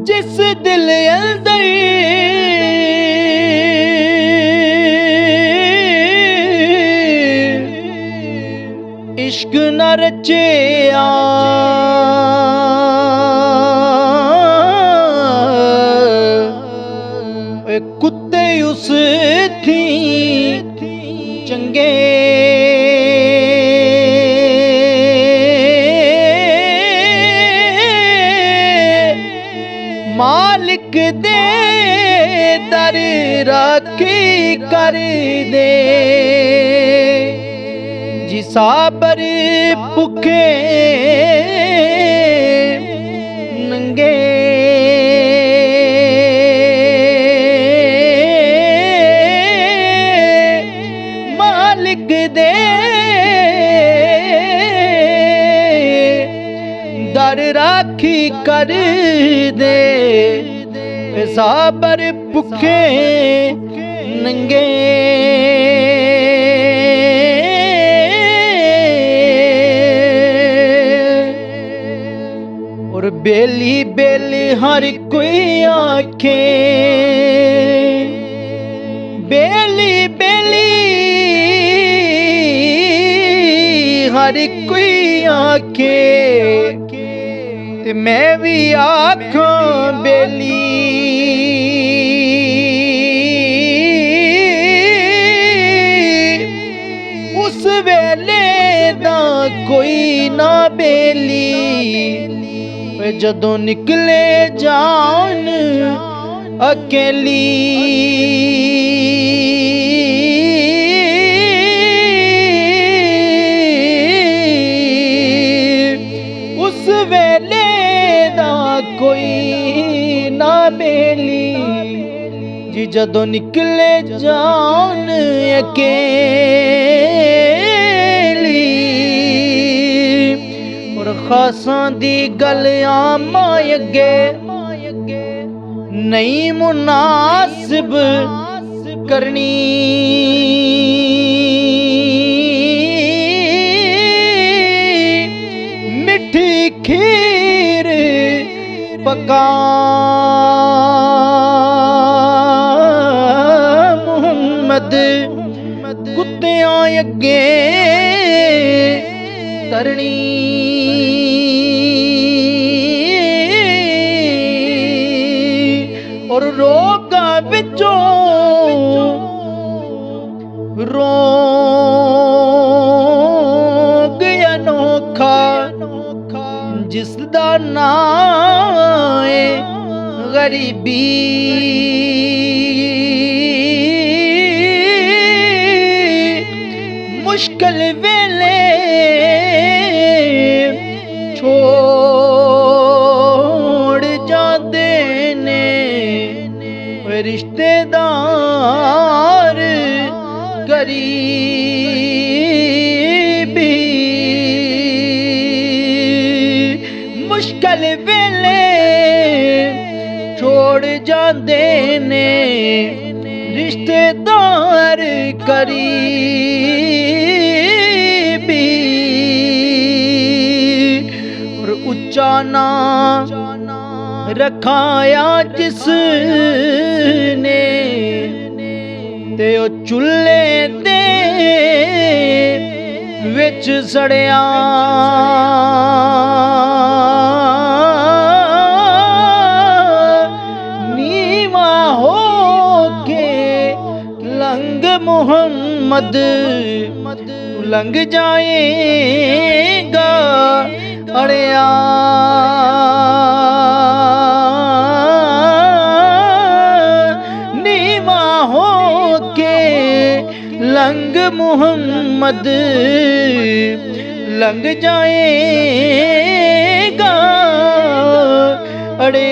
जिस दिल अंदर इश्क न रचिया कुत्ते उस थी चंगे मालिक दे दर राखी कर दे जी साबर भुखे नंगे मालिक दे दर राखी कर दे साबर भुखे नंगे और बेली बेली हर कोई आखे बेली बेली हर कोई आखे ते मैं भी आखां बेली उस वेले दा कोई ना बेली जदों निकले जान अकेली उस वेले दा कोई ना बेली जी जदों निकले जान अकेली और खासां दी गल आमा अगे नहीं मुनासिब करनी मिठी खीर पका मुहम्मद कुत्तियां अगे तरनी और रोगा बिचों रोग अनोखा जिसदा नाम है गरीबी मुश्किल वेले छोड़ जाते ने रिश्तेदार गरीबी मुश्किल वेले छोड़ जाते ने रिश्तेदार गरीबी और उच्चा ना रखाया जिसने ते ओ चुल्हे दे विच सड़िया नीवा हो के लंघ मुहम्मद लंघ जाएगा अड़िया नीवा हो के लंघ मुहम्मद लंघ जाएगा अड़े